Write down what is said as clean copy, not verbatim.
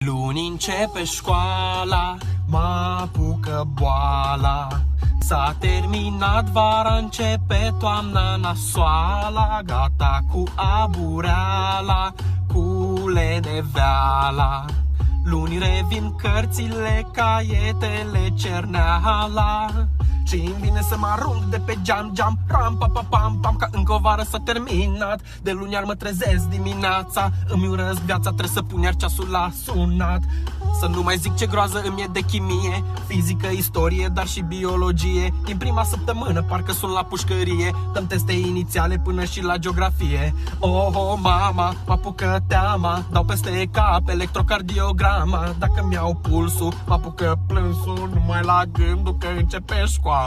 Luni începe școala, mă apucă boala. S-a terminat vara, începe toamna nasoala. Gata cu abureala, cu leneveala. Luni revin cărțile, caietele, cerneala. Și-mi vine să mă arunc de pe geam, ram, pa, pa, pam, pam, ca încă o vară s-a terminat. De luni iar mă trezesc dimineața, îmi urăsc viața, trebuie să pun iar ceasul la sunat. Să nu mai zic ce groază îmi e de chimie, fizică, istorie, dar și biologie. Din prima săptămână parcă sunt la pușcărie, dăm teste inițiale până și la geografie. Oh, mama, mă apucă teama, dau peste cap electrocardiograma. Dacă mi-au pulsul, mă apucă plânsul, numai la gândul că începe școala.